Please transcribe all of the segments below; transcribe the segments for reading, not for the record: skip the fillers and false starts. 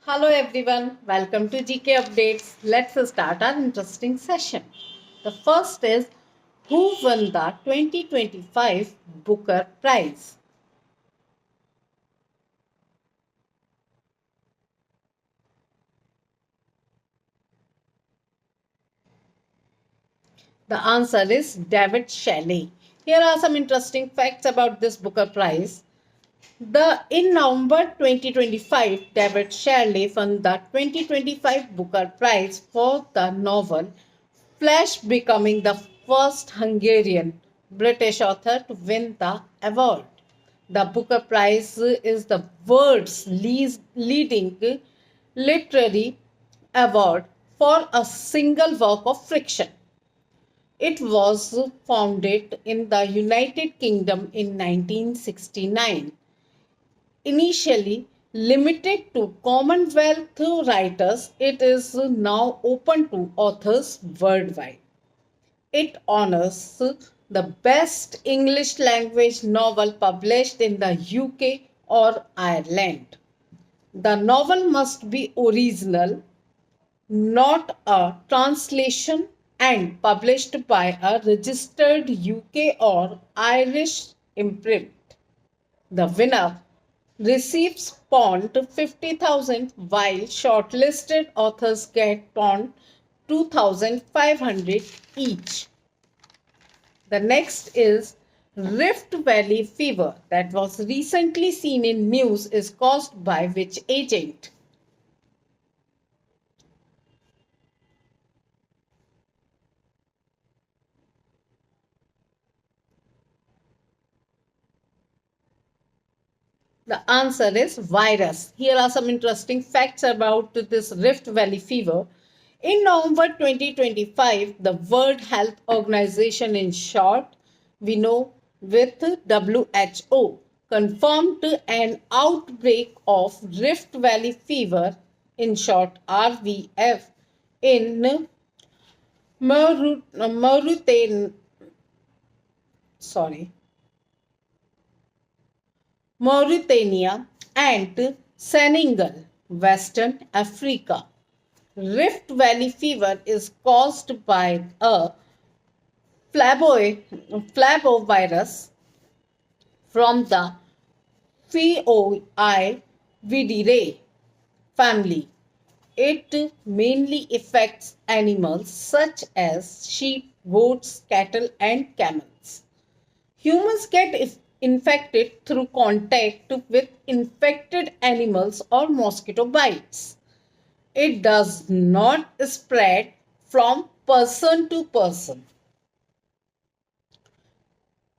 Hello everyone, welcome to GK Updates. Let's start our interesting session. The first is who won the 2025 Booker Prize? The answer is David Shelley. Here are some interesting facts about this Booker Prize. In November 2025, David Shelley won the 2025 Booker Prize for the novel Flash, becoming the first Hungarian British author to win the award. The Booker Prize is the world's leading literary award for a single work of fiction. It was founded in the United Kingdom in 1969. Initially limited to Commonwealth writers, it is now open to authors worldwide. It honors the best English language novel published in the UK or Ireland. The novel must be original, not a translation, and published by a registered UK or Irish imprint. The winner receives Pond 50,000 while shortlisted authors get Pond 2,500 each. The next is Rift Valley fever that was recently seen in news is caused by which agent? The answer is virus. Here are some interesting facts about this Rift Valley fever. In November 2025, the World Health Organization, in short, we know with WHO, confirmed an outbreak of Rift Valley fever, in short RVF, in Mauritania, sorry, Mauritania and Senegal, Western Africa. Rift Valley fever is caused by a flabovirus from the Phoidiviridae family. It mainly affects animals such as sheep, goats, cattle, and camels. Humans get infected through contact with infected animals or mosquito bites. It does not spread from person to person.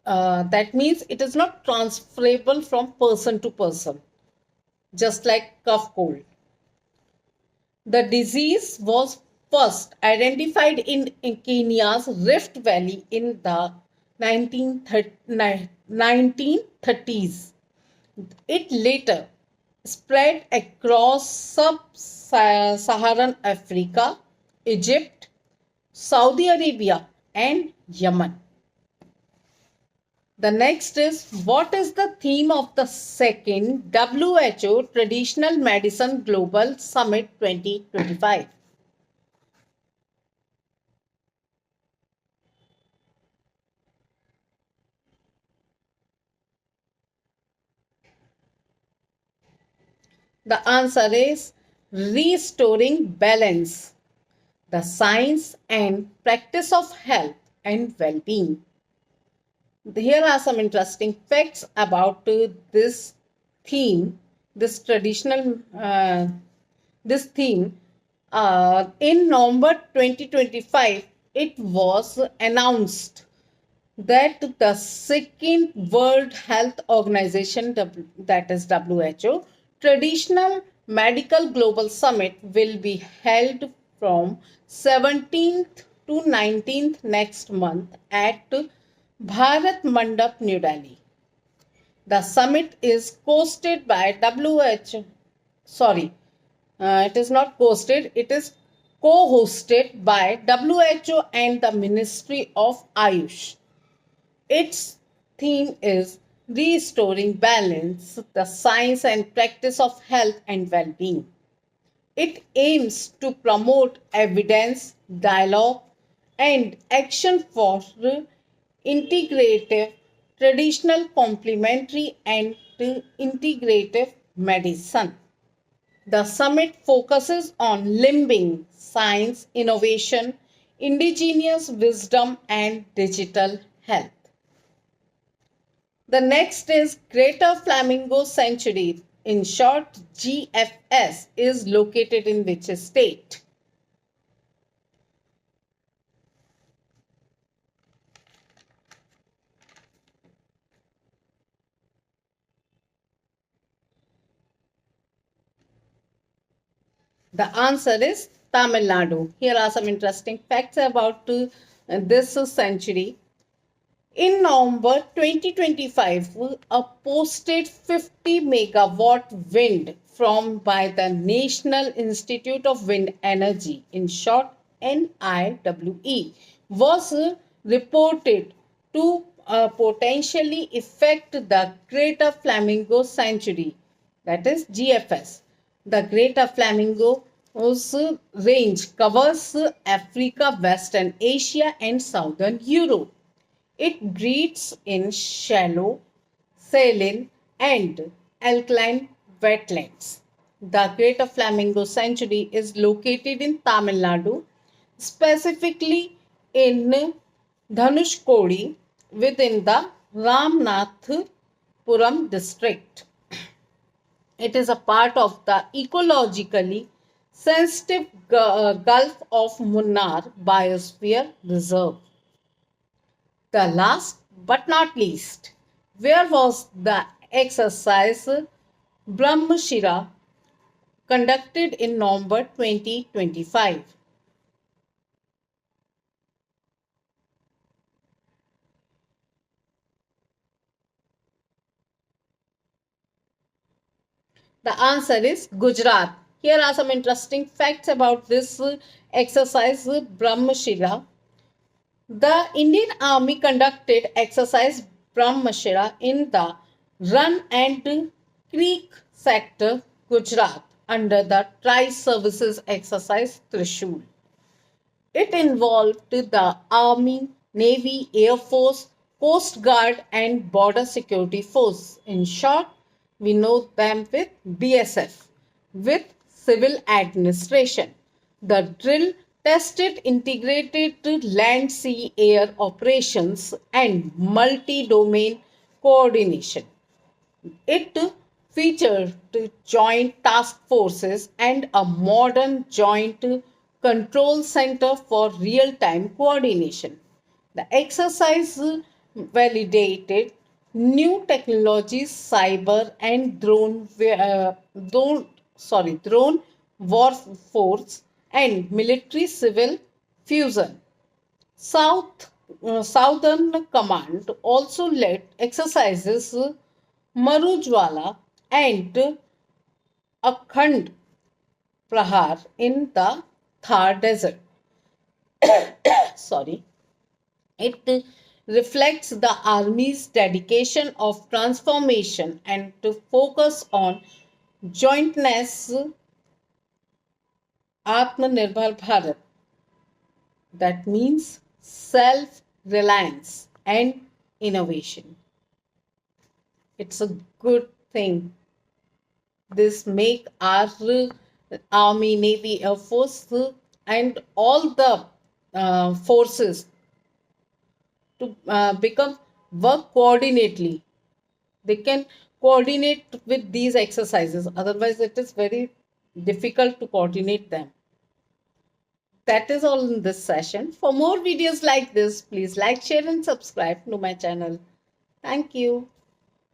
That means it is not transferable from person to person, just like cough cold. The disease was first identified in Kenya's Rift Valley in the 1930s. It later spread across sub-Saharan Africa, Egypt, Saudi Arabia, and Yemen. The next is what is the theme of the second WHO Traditional Medicine Global Summit 2025? The answer is restoring balance, the science and practice of health and well-being. Here are some interesting facts about this theme, this traditional this theme. In November 2025, it was announced that the second World Health Organization, that is WHO, Traditional Medical Global Summit will be held from 17th to 19th next month at Bharat Mandap, New Delhi. The summit is hosted by WHO. Sorry, it is not hosted, it is co-hosted by WHO and the Ministry of Ayush. Its theme is restoring balance, the science and practice of health and well-being. It aims to promote evidence, dialogue, and action for integrative, traditional, complementary, and integrative medicine. The summit focuses on limbing science, innovation, indigenous wisdom, and digital health. The next is Greater Flamingo Sanctuary, in short GFS, is located in which state? The answer is Tamil Nadu. Here are some interesting facts about this century. In November 2025, a posted 50 megawatt wind farm by the National Institute of Wind Energy, in short NIWE, was reported to potentially affect the Greater Flamingo Sanctuary, that is GFS. The Greater Flamingo range covers Africa, Western Asia, and Southern Europe. It breeds in shallow, saline, and alkaline wetlands. The Greater Flamingo Sanctuary is located in Tamil Nadu, specifically in Dhanushkodi within the Ramnathpuram district. It is a part of the ecologically sensitive Gulf of Munnar Biosphere Reserve. The last but not least, where was the exercise Brahmashira conducted in November 2025? The answer is Gujarat. Here are some interesting facts about this exercise Brahmashira. The Indian Army conducted exercise Brahmashira in the Run and Creek sector, Gujarat, under the Tri-Services Exercise Trishul. It involved the Army, Navy, Air Force, Coast Guard, and Border Security Force. In short, we know them with BSF, with civil administration. The drill tested integrated land, sea, air operations and multi domain coordination. It featured joint task forces and a modern joint control center for real time coordination. The exercise validated new technologies, cyber and drone warfare and military civil fusion. Southern Command also led exercises Marujwala and Akhand Prahar in the Thar Desert. Sorry. It reflects the Army's dedication of transformation and to focus on jointness Atmanirbhar Bharat. That means self-reliance and innovation. It's a good thing. This make our Army, Navy, Air Force and all the forces to become work coordinately. They can coordinate with these exercises. Otherwise, it is very difficult to coordinate them. That is all in this session. For more videos like this, please like, share, and subscribe to my channel. Thank you.